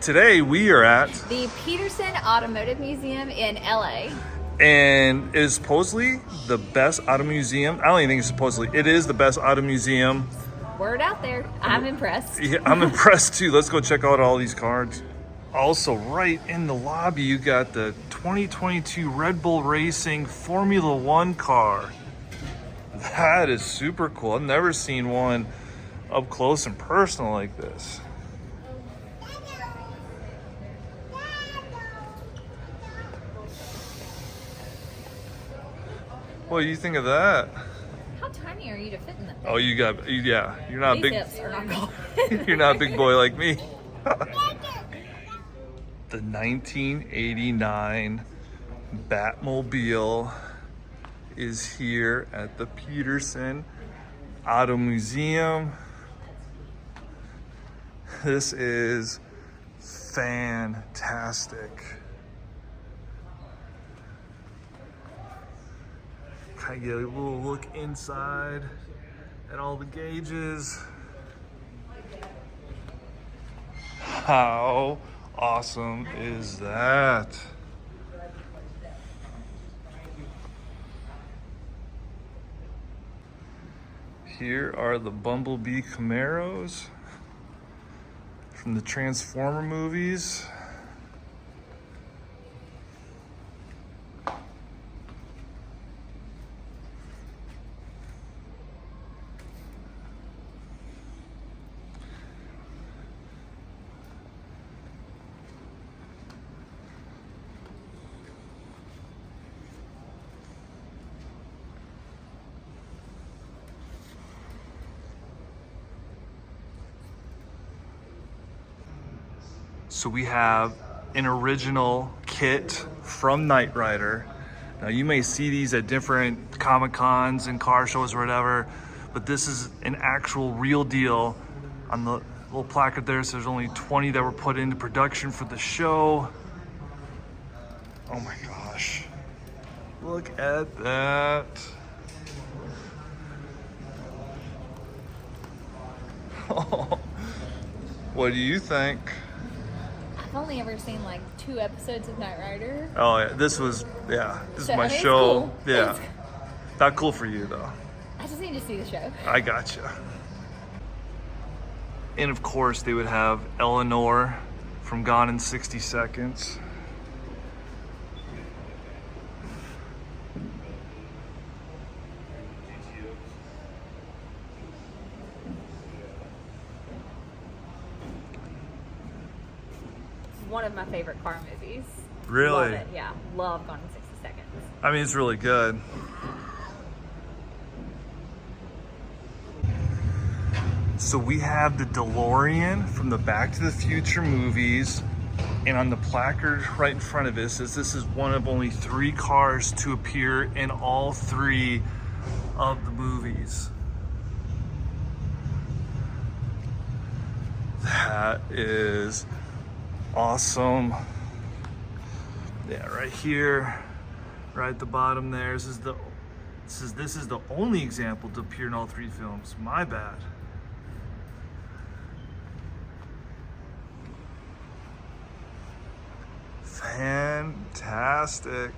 Today we are at the Petersen Automotive Museum in LA. And it is supposedly the best auto museum. I don't even think it's supposedly. It is the best auto museum. Word out there. I'm impressed. Yeah, I'm impressed too. Let's go check out all these cars. Also, right in the lobby, you got the 2022 Red Bull Racing Formula One car. That is super cool. I've never seen one up close and personal like this. What do you think of that? How tiny are you to fit in that thing? Oh, yeah. You're not These a hips are not cool. big. You're not a big boy like me. The 1989 Batmobile is here at the Petersen Auto Museum. This is fantastic. Kind of get a little look inside at all the gauges. How awesome is that? Here are the Bumblebee Camaros from the Transformer movies. So we have an original kit from Lowrider. Now you may see these at different Comic Cons and car shows or whatever, but this is an actual real deal. On the little placard there says there's only 20 that were put into production for the show. Oh my gosh. Look at that. What do you think? I've only ever seen like 2 episodes of Lowrider. Oh yeah, this is my It's show. cool. Yeah, not cool for you though. I just need to see the show. I gotcha. And of course, they would have Eleanor from Gone in 60 Seconds. One of my favorite car movies. Really? Love it. Yeah, love Gone in 60 Seconds. I mean, it's really good. So we have the DeLorean from the Back to the Future movies, and on the placard right in front of it says this is one of only 3 cars to appear in all 3 of the movies. That is awesome. Yeah, right here, right at the bottom there. This is the only example to appear in all 3 films. My bad. Fantastic.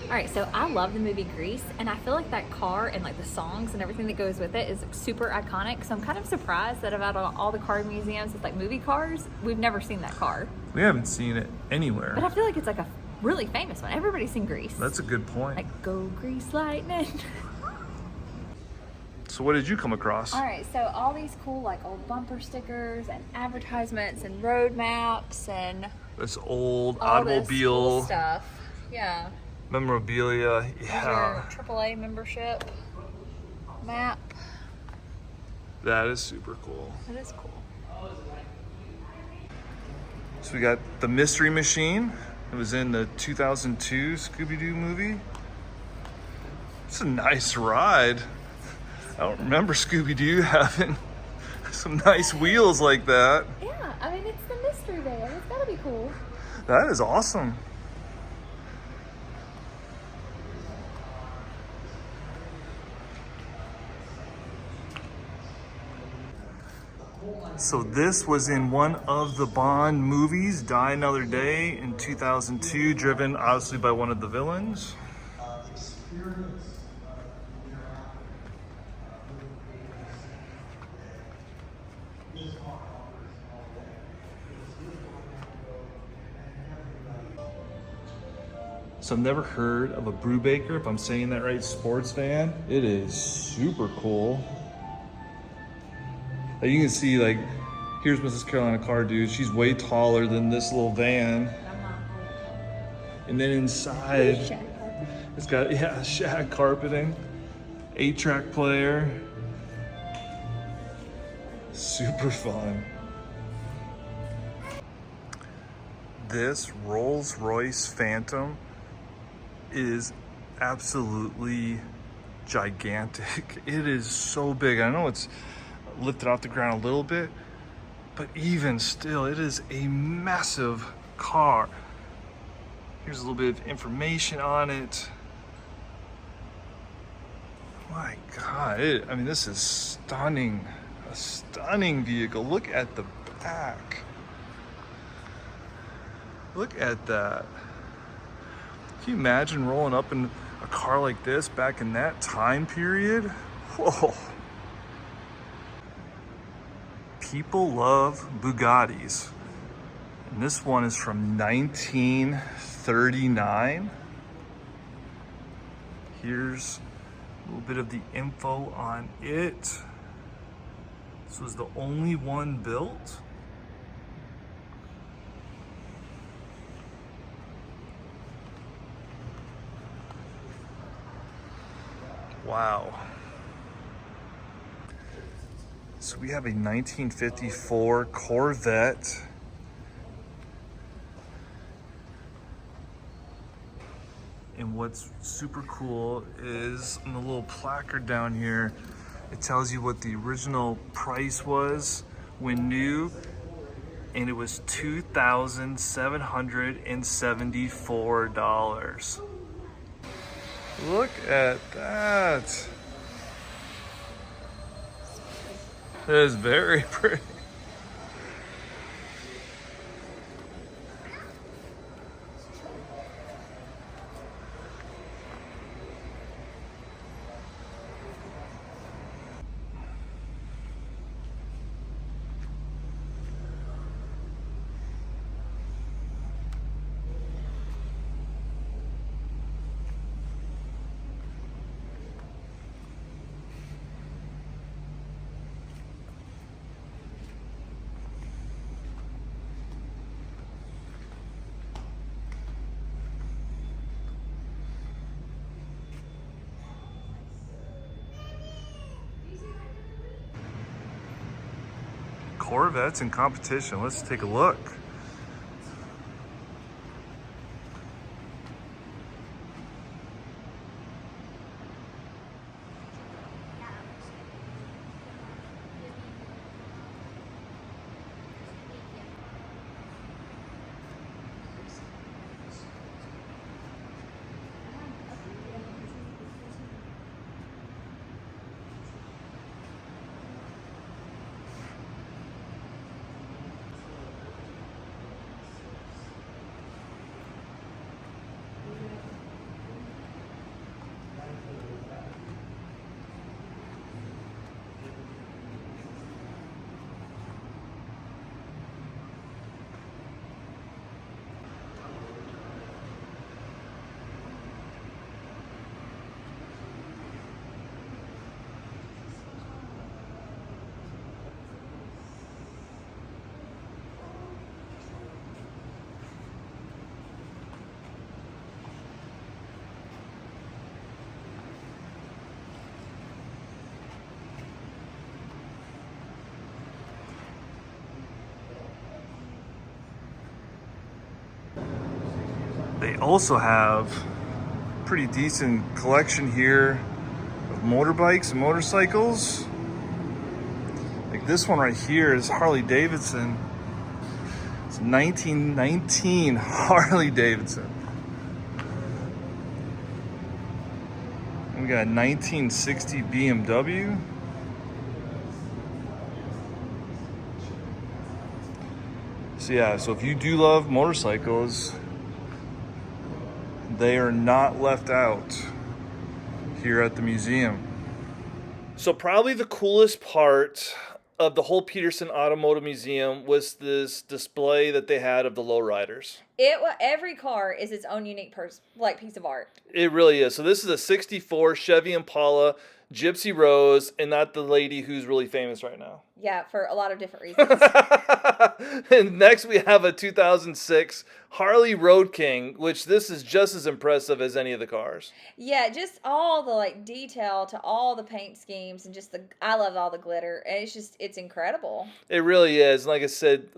All right, so I love the movie Grease, and I feel like that car and like the songs and everything that goes with it is super iconic. So I'm kind of surprised that about all the car museums with like movie cars, we've never seen that car. We haven't seen it But anywhere. I feel like it's like a really famous one. Everybody's seen Grease. That's a good point. Like go Grease Lightning. So what did you come across? All right, so all these cool like old bumper stickers and advertisements and road maps and This old all this cool automobile stuff. Yeah. memorabilia. There's Yeah, your AAA membership map. that is super cool. That is cool. So we got the Mystery Machine. It was in the 2002 Scooby-Doo movie. It's a nice ride. I don't remember Scooby-Doo having some nice wheels like that. Yeah, I mean it's the mystery van. It's gotta be cool. That is awesome. So this was in one of the Bond movies, Die Another Day in 2002, driven obviously by one of the villains. So I've never heard of a Brubaker, if I'm saying that right, sports van. It is super cool. Like you can see, like, here's Mrs. Carolina Car Dude. She's way taller than this little van. And then inside, it's got, yeah, shag carpeting, 8-track player. Super fun. This Rolls-Royce Phantom is absolutely gigantic. It is so big. I know it's lifted off the ground a little bit, but even still, it is a massive car. Here's a little bit of information on it. My God, I mean, this is stunning. A stunning vehicle. Look at the back. Look at that. Can you imagine rolling up in a car like this back in that time period? Whoa. People love Bugattis. And this one is from 1939. Here's a little bit of the info on it. This was the only one built. Wow. So we have a 1954 Corvette. And what's super cool is on the little placard down here, it tells you what the original price was when new, and it was $2,774. Look at that. It is very pretty. Corvettes in competition. Let's take a look. They also have a pretty decent collection here of motorbikes and motorcycles. Like this one right here is Harley Davidson. It's 1919 Harley Davidson. And we got a 1960 BMW. So yeah, so if you do love motorcycles, they are not left out here at the museum. So probably the coolest part of the whole Petersen Automotive Museum was this display that they had of the lowriders. Every car is its own unique piece of art. It really is. So this is a 64 Chevy Impala Gypsy Rose, and not the lady who's really famous right now. Yeah, for a lot of different reasons. And next we have a 2006 Harley Road King, which this is just as impressive as any of the cars. Yeah, just all the detail to all the paint schemes, and I love all the glitter. And it's incredible. It really is. Like I said,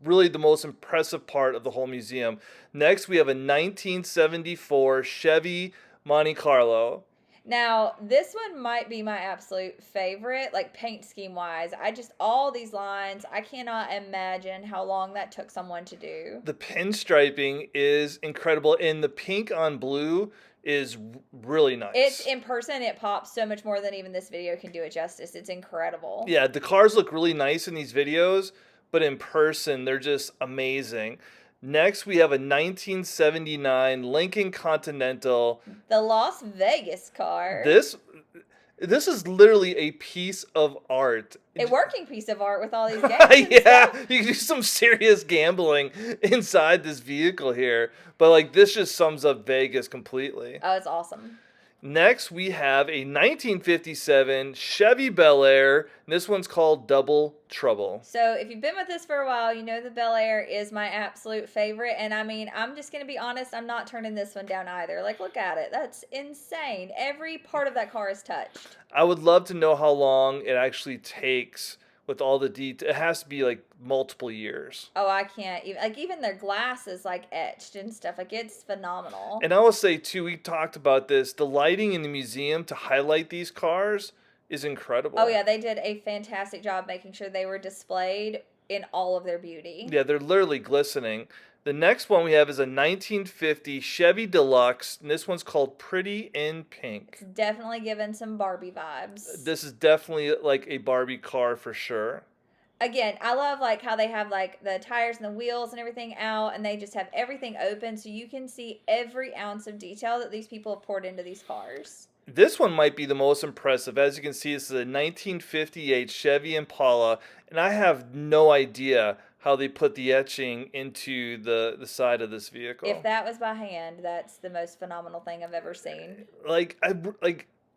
really the most impressive part of the whole museum. Next we have a 1974 Chevy Monte Carlo. Now, this one might be my absolute favorite, paint scheme wise. All these lines, I cannot imagine how long that took someone to do. The pinstriping is incredible, and the pink on blue is really nice. It's in person, it pops so much more than even this video can do it justice. It's incredible. Yeah, the cars look really nice in these videos, but in person, they're just amazing. Next, we have a 1979 Lincoln Continental. The Las Vegas car. This is literally a piece of art. A working piece of art with all these games. Yeah, you can do some serious gambling inside this vehicle here. But this just sums up Vegas completely. Oh, it's awesome. Next, we have a 1957 Chevy Bel Air. And this one's called Double Trouble. So if you've been with us for a while, you know the Bel Air is my absolute favorite. And I mean, I'm just going to be honest, I'm not turning this one down either. Look at it. That's insane. Every part of that car is touched. I would love to know how long it actually takes with all the detail. It has to be multiple years. Oh, I can't even even their glass is etched and stuff. It's phenomenal. And I will say too, we talked about this. The lighting in the museum to highlight these cars is incredible. Oh yeah, they did a fantastic job making sure they were displayed in all of their beauty. Yeah, they're literally glistening. The next one we have is a 1950 Chevy Deluxe, and this one's called Pretty in Pink. It's definitely giving some Barbie vibes. This is definitely a Barbie car for sure. Again, I love how they have the tires and the wheels and everything out, and they just have everything open so you can see every ounce of detail that these people have poured into these cars. This one might be the most impressive. As you can see, this is a 1958 Chevy Impala, and I have no idea how they put the etching into the side of this vehicle. If that was by hand, that's the most phenomenal thing I've ever seen. It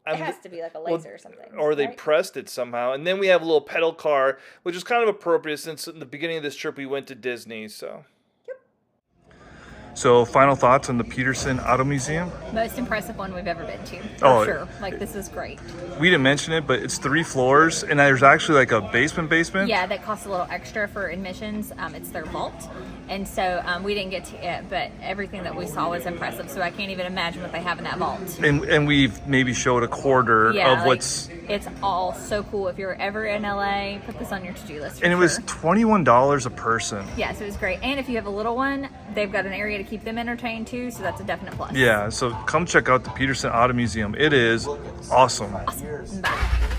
has to be a laser or something. Or they pressed it somehow. And then we have a little pedal car, which is kind of appropriate since in the beginning of this trip we went to Disney, so. So, final thoughts on the Petersen Auto Museum? Most impressive one we've ever been to, for sure. This is great. We didn't mention it, but it's 3 floors, and there's actually a basement. Yeah, that costs a little extra for admissions. It's their vault, and so we didn't get to it, but everything that we saw was impressive. So I can't even imagine what they have in that vault. And we've maybe showed a quarter of what's. It's all so cool. If you're ever in LA, put this on your to-do list. And it was $21 a person. Yeah, so it was great. And if you have a little one, they've got an area to keep them entertained too, so that's a definite plus. Yeah, so come check out the Petersen Auto Museum. It is awesome. Awesome. Bye.